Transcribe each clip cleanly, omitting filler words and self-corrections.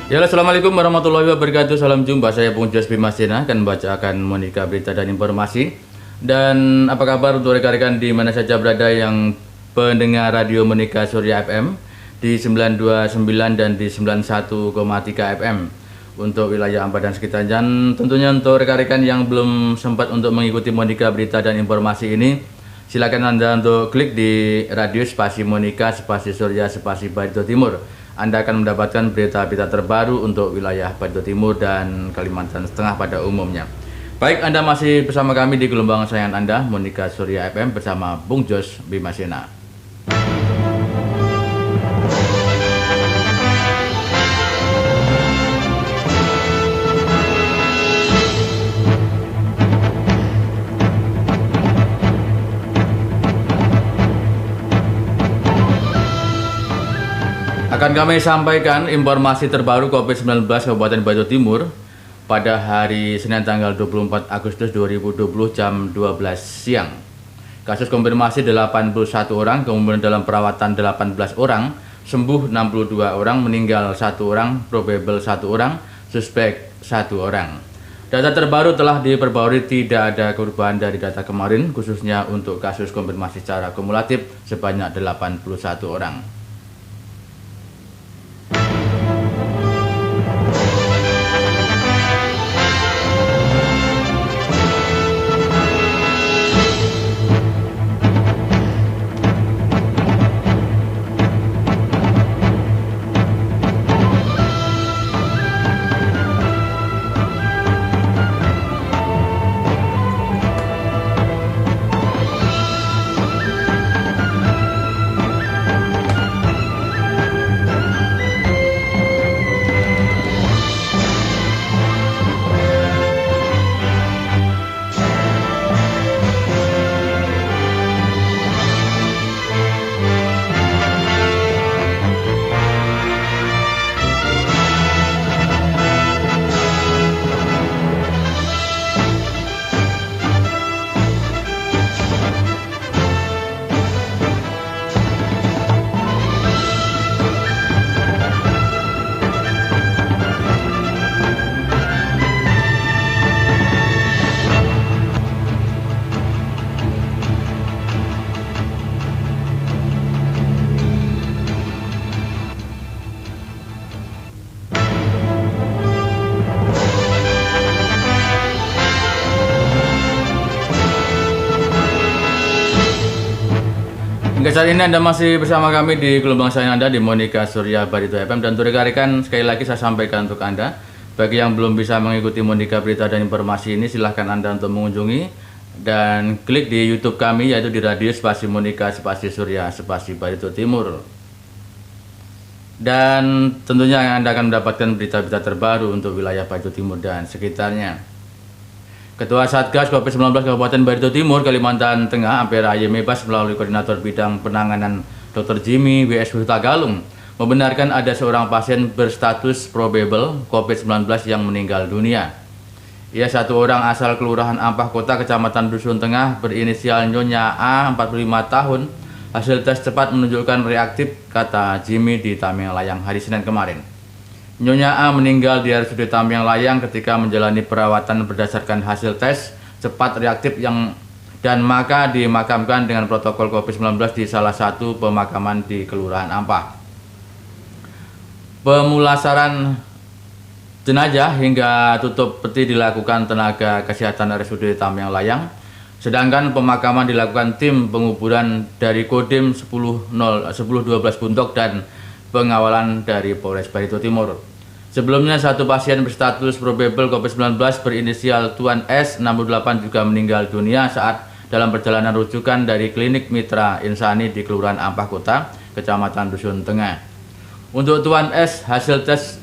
Ya, assalamualaikum warahmatullahi wabarakatuh. Salam jumpa, saya Bung Jos Bimasena akan membacakan Monika berita dan informasi. Dan apa kabar untuk rekan-rekan di mana saja berada yang pendengar radio Monika Surya FM di 929 dan di 91,3 FM untuk wilayah Ampah dan sekitarnya. Dan tentunya untuk rekan-rekan yang belum sempat untuk mengikuti Monika berita dan informasi ini, silakan Anda untuk klik di radio spasi Monika spasi Surya spasi Barito Timur. Anda akan mendapatkan berita-berita terbaru untuk wilayah Barito Timur dan Kalimantan Tengah pada umumnya. Baik, Anda masih bersama kami di gelombang sayangan Anda, Monika Surya FM bersama Bung Jos Bimasena. Akan kami sampaikan informasi terbaru COVID-19 Kabupaten Barito Timur pada hari Senin tanggal 24 Agustus 2020 jam 12 siang. Kasus konfirmasi 81 orang, kemudian dalam perawatan 18 orang, sembuh 62 orang, meninggal 1 orang, probable 1 orang, suspek 1 orang. Data terbaru telah diperbarui, tidak ada perubahan dari data kemarin, khususnya untuk kasus konfirmasi secara kumulatif sebanyak 81 orang. Hingga saat ini Anda masih bersama kami di gelombang sayangan Anda di Monika Surya Barito FM. Dan untuk rekan-rekan, sekali lagi saya sampaikan untuk Anda, bagi yang belum bisa mengikuti Monika berita dan informasi ini, silahkan Anda untuk mengunjungi dan klik di YouTube kami, yaitu di radio spasi Monika spasi Surya spasi Barito Timur. Dan tentunya Anda akan mendapatkan berita-berita terbaru untuk wilayah Barito Timur dan sekitarnya. Ketua Satgas COVID-19 Kabupaten Barito Timur, Kalimantan Tengah, Ampera Aye Mebas melalui Koordinator Bidang Penanganan Dr. Jimmy W.S. Hutagalung membenarkan ada seorang pasien berstatus probable COVID-19 yang meninggal dunia. Ia satu orang asal Kelurahan Ampah Kota, Kecamatan Dusun Tengah, berinisial Nyonya A, 45 tahun. Hasil tes cepat menunjukkan reaktif, kata Jimmy di Tamiang Layang hari Senin kemarin. Nyonya A meninggal di RSUD Tamiang Layang ketika menjalani perawatan berdasarkan hasil tes cepat reaktif dan maka dimakamkan dengan protokol COVID-19 di salah satu pemakaman di Kelurahan Ampah. Pemulasaran jenazah hingga tutup peti dilakukan tenaga kesehatan RSUD Tamiang Layang, sedangkan pemakaman dilakukan tim penguburan dari Kodim 1012 Buntok dan pengawalan dari Polres Barito Timur. Sebelumnya, satu pasien berstatus probable COVID-19 berinisial Tuan S, 68 juga meninggal dunia saat dalam perjalanan rujukan dari klinik Mitra Insani di Kelurahan Ampah Kota, Kecamatan Dusun Tengah. Untuk Tuan S, hasil tes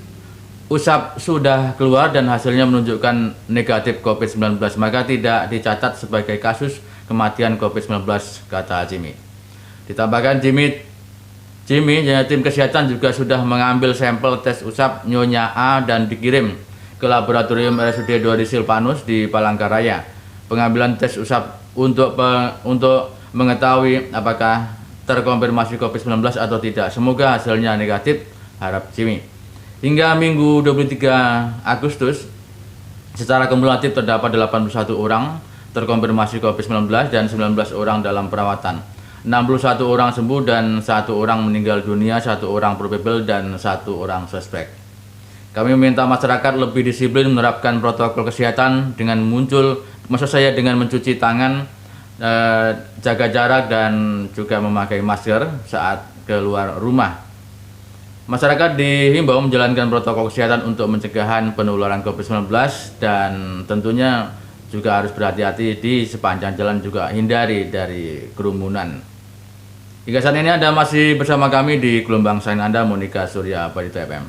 usap sudah keluar dan hasilnya menunjukkan negatif COVID-19, maka tidak dicatat sebagai kasus kematian COVID-19, kata Jimmy. Ditambahkan Jimmy, tim kesehatan juga sudah mengambil sampel tes usap Nyonya A dan dikirim ke laboratorium RSUD Dori Silvanus di Palangkaraya. Pengambilan tes usap untuk mengetahui apakah terkonfirmasi COVID-19 atau tidak. Semoga hasilnya negatif, harap Jimmy. Hingga Minggu 23 Agustus, secara kumulatif terdapat 81 orang terkonfirmasi COVID-19 dan 19 orang dalam perawatan. 61 orang sembuh dan 1 orang meninggal dunia, 1 orang probable dan 1 orang suspek. Kami meminta masyarakat lebih disiplin menerapkan protokol kesehatan dengan dengan mencuci tangan, jaga jarak dan juga memakai masker saat keluar rumah. Masyarakat dihimbau menjalankan protokol kesehatan untuk pencegahan penularan COVID-19 dan tentunya juga harus berhati-hati di sepanjang jalan, juga hindari dari kerumunan. Hingga saat ini Anda masih bersama kami di gelombang sain Anda, Monika Surya Barito FM.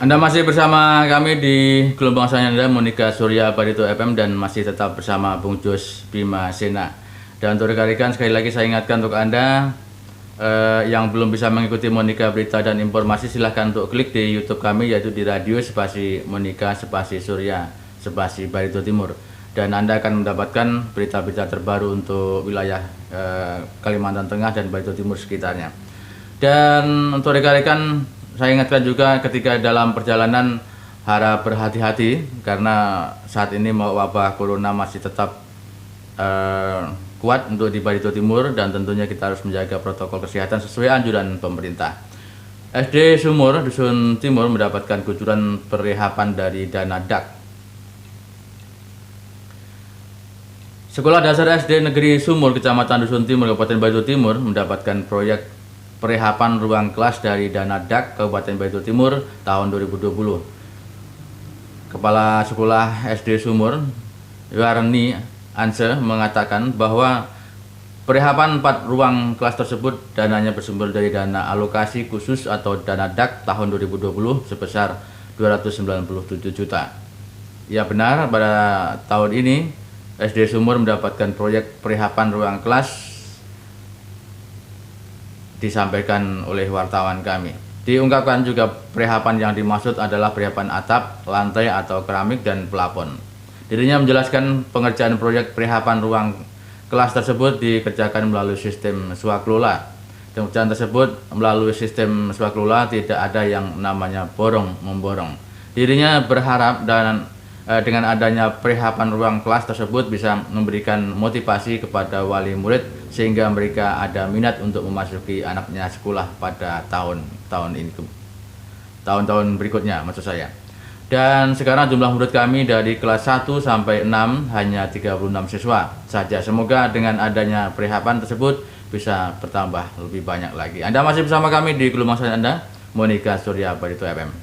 Anda masih bersama kami di gelombang sain Anda, Monika Surya Barito FM, dan masih tetap bersama Bung Jos Bima Sena. Dan untuk rekan-rekan, sekali lagi saya ingatkan untuk Anda yang belum bisa mengikuti Monika Berita dan Informasi, silahkan untuk klik di YouTube kami, yaitu di radio spasi Monika spasi Surya spasi Barito Timur. Dan Anda akan mendapatkan berita-berita terbaru untuk wilayah Kalimantan Tengah dan Barito Timur sekitarnya. Dan untuk rekan-rekan, saya ingatkan juga ketika dalam perjalanan harap berhati-hati karena saat ini wabah corona masih tetap kuat untuk di Barito Timur, dan tentunya kita harus menjaga protokol kesehatan sesuai anjuran pemerintah. SD Sumur Dusun Timur mendapatkan kucuran perehapan dari dana DAK. Sekolah Dasar SD Negeri Sumur Kecamatan Dusun Timur Kabupaten Barito Timur mendapatkan proyek perehapan ruang kelas dari dana DAK Kabupaten Barito Timur tahun 2020. Kepala Sekolah SD Sumur, Warni Anse, mengatakan bahwa perehapan 4 ruang kelas tersebut dananya bersumber dari dana alokasi khusus atau dana DAK tahun 2020 sebesar 297 juta. Ya benar, pada tahun ini SD Sumur mendapatkan proyek perehapan ruang kelas, disampaikan oleh wartawan kami. Diungkapkan juga perehapan yang dimaksud adalah perehapan atap, lantai atau keramik dan plafon. Dirinya menjelaskan pengerjaan proyek perehapan ruang kelas tersebut dikerjakan melalui sistem swakelola. Pengerjaan tersebut melalui sistem swakelola, tidak ada yang namanya borong-memborong. Dirinya berharap dengan adanya perehapan ruang kelas tersebut bisa memberikan motivasi kepada wali murid sehingga mereka ada minat untuk memasuki anaknya sekolah pada tahun-tahun berikutnya, maksud saya. Dan sekarang jumlah murid kami dari kelas 1 sampai 6 hanya 36 siswa saja. Semoga dengan adanya perehapan tersebut bisa bertambah lebih banyak lagi. Anda masih bersama kami di gelombang sain Anda, Monika Surya Barito FM.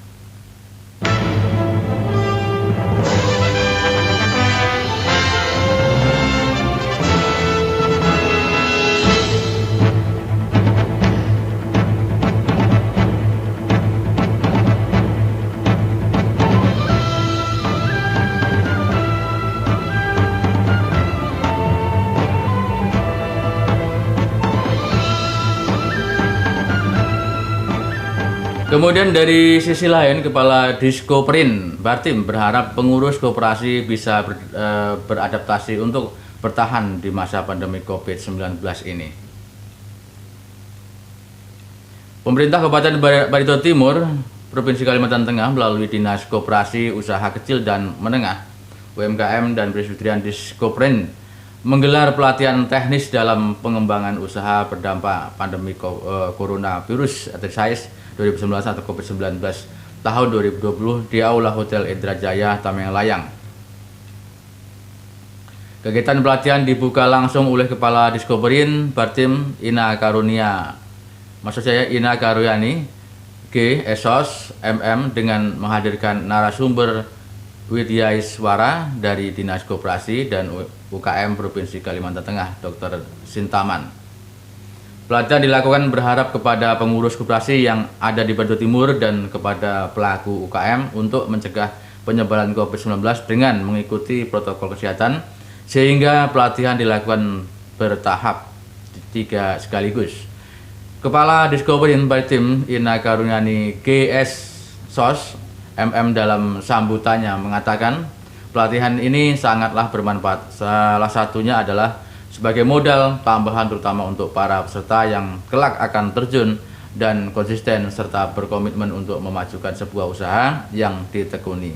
Kemudian dari sisi lain, Kepala Diskoprin Bartim berharap pengurus koperasi bisa beradaptasi untuk bertahan di masa pandemi COVID-19 ini. Pemerintah Kabupaten Barito Timur, Provinsi Kalimantan Tengah melalui Dinas Koperasi Usaha Kecil dan Menengah, UMKM dan Perindustrian Diskoprin menggelar pelatihan teknis dalam pengembangan usaha berdampak pandemi coronavirus atau SARS 2019 atau COVID-19 tahun 2020 di Aula Hotel Indrajaya, Tameng Layang. Kegiatan pelatihan dibuka langsung oleh Kepala Diskoprin Bartim Ina Karuryani G. Esos MM dengan menghadirkan narasumber Widyaiswara dari Dinas Koperasi dan UKM Provinsi Kalimantan Tengah, Dr. Sintaman. Pelatihan dilakukan berharap kepada pengurus koperasi yang ada di Batu Timur dan kepada pelaku UKM untuk mencegah penyebaran COVID-19 dengan mengikuti protokol kesehatan, sehingga pelatihan dilakukan bertahap 3 sekaligus. Kepala Diskoperin Maritim Ina Karunyani GS SOS MM dalam sambutannya mengatakan pelatihan ini sangatlah bermanfaat. Salah satunya adalah sebagai modal tambahan terutama untuk para peserta yang kelak akan terjun dan konsisten serta berkomitmen untuk memajukan sebuah usaha yang ditekuni.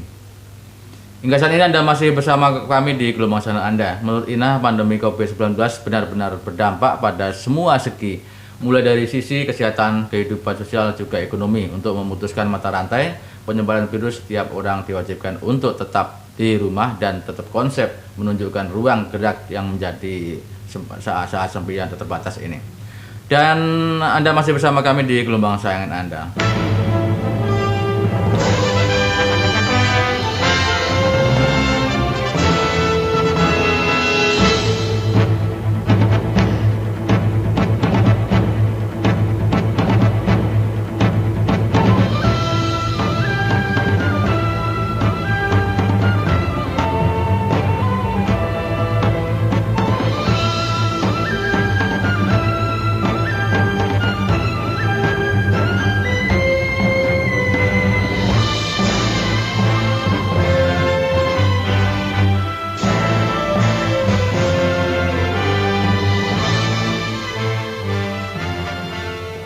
Hingga saat ini Anda masih bersama kami di gelombang sana Anda. Menurut Ina, pandemi COVID-19 benar-benar berdampak pada semua segi, mulai dari sisi kesehatan, kehidupan sosial, juga ekonomi. Untuk memutuskan mata rantai penyebaran virus, setiap orang diwajibkan untuk tetap di rumah dan tetap konsep menunjukkan ruang gerak yang menjadi saat sempian terbatas ini. Dan Anda masih bersama kami di gelombang sayangan Anda.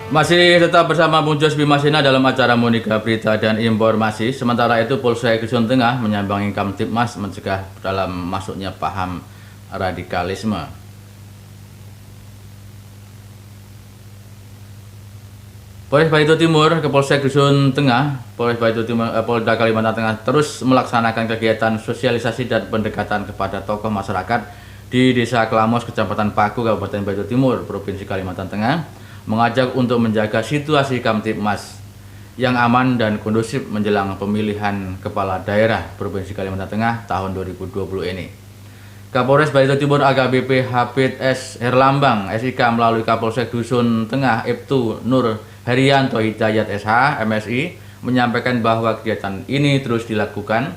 Masih tetap bersama Bung Jos Bimasena dalam acara Monika Berita dan Informasi. Sementara itu Polsek Dusun Tengah menyambangi Kamtibmas mencegah dalam masuknya paham radikalisme. Polres Batu Timur ke Polsek Dusun Tengah, Polda Kalimantan Tengah terus melaksanakan kegiatan sosialisasi dan pendekatan kepada tokoh masyarakat di Desa Klamos, Kecamatan Paku, Kabupaten Batu Timur, Provinsi Kalimantan Tengah, mengajak untuk menjaga situasi Kamtibmas yang aman dan kondusif menjelang pemilihan kepala daerah Provinsi Kalimantan Tengah tahun 2020 ini. Kapolres Batu Timur AKBP Hafid S. Herlambang SIK melalui Kapolsek Dusun Tengah Ibtu Nur Herianto Hidayat SH MSI menyampaikan bahwa kegiatan ini terus dilakukan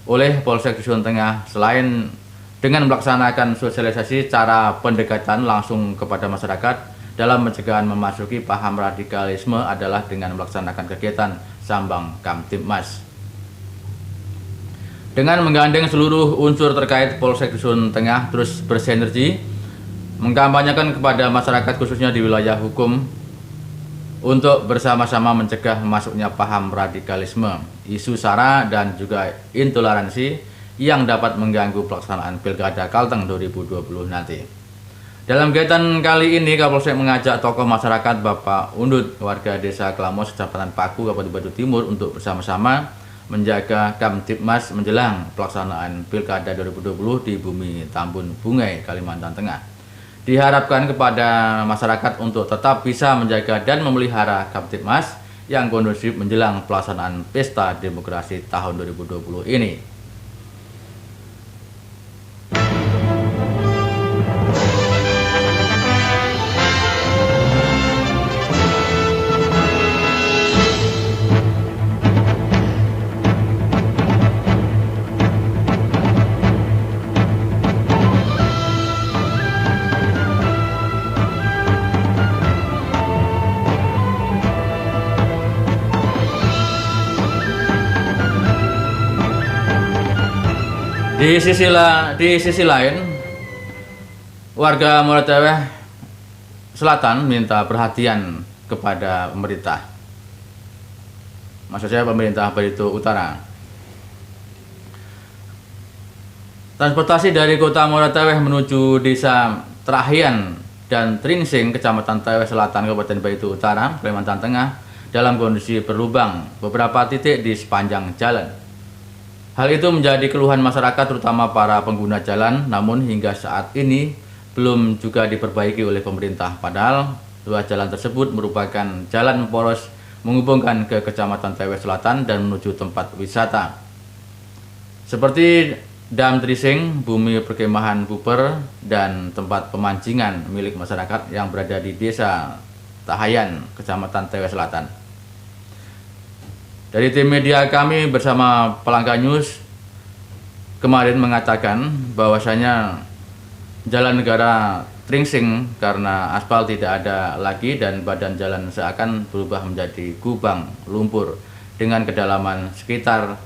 oleh Polsek Dusun Tengah selain dengan melaksanakan sosialisasi cara pendekatan langsung kepada masyarakat dalam pencegahan memasuki paham radikalisme adalah dengan melaksanakan kegiatan Sambang Kamtibmas. Dengan menggandeng seluruh unsur terkait, Polsek Dusun Tengah terus bersinergi mengkampanyekan kepada masyarakat khususnya di wilayah hukum untuk bersama-sama mencegah masuknya paham radikalisme, isu SARA dan juga intoleransi yang dapat mengganggu pelaksanaan Pilkada Kalteng 2020 nanti. Dalam kegiatan kali ini, Kapolsek mengajak tokoh masyarakat Bapak Undut, warga Desa Klamos, Kecamatan Paku, Kabupaten Batu Timur untuk bersama-sama menjaga Kamtibmas menjelang pelaksanaan Pilkada 2020 di bumi Tambun Bungai, Kalimantan Tengah. Diharapkan kepada masyarakat untuk tetap bisa menjaga dan memelihara Kamtibmas yang kondusif menjelang pelaksanaan Pesta Demokrasi tahun 2020 ini. Di sisi lain, warga Muara Teweh Selatan minta perhatian kepada pemerintah. Maksud saya pemerintah Barito Utara. Transportasi dari kota Muara Teweh menuju desa Terahian dan Tringsing, Kecamatan Teweh Selatan, Kabupaten Barito Utara, Kalimantan Tengah, dalam kondisi berlubang beberapa titik di sepanjang jalan. Hal itu menjadi keluhan masyarakat terutama para pengguna jalan, namun hingga saat ini belum juga diperbaiki oleh pemerintah. Padahal ruas jalan tersebut merupakan jalan poros menghubungkan ke Kecamatan Teweh Selatan dan menuju tempat wisata. seperti dam Trising, bumi perkemahan Buper, dan tempat pemancingan milik masyarakat yang berada di Desa Tahayan, Kecamatan Tewe Selatan. Dari tim media kami bersama Palangka News kemarin mengatakan bahwasanya jalan negara Tringsing karena aspal tidak ada lagi dan badan jalan seakan berubah menjadi kubang lumpur dengan kedalaman sekitar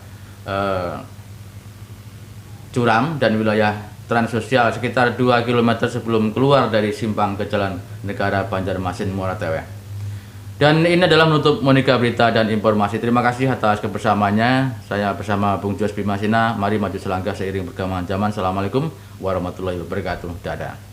curam dan wilayah transosial sekitar 2 km sebelum keluar dari simpang ke jalan negara Banjarmasin Muara Tewe. Dan ini adalah menutup Monika Berita dan Informasi. Terima kasih atas kebersamaannya. Saya bersama Bung Jos Bimasina. Mari maju selangkah seiring perkembangan zaman. Assalamualaikum warahmatullahi wabarakatuh. Dadah.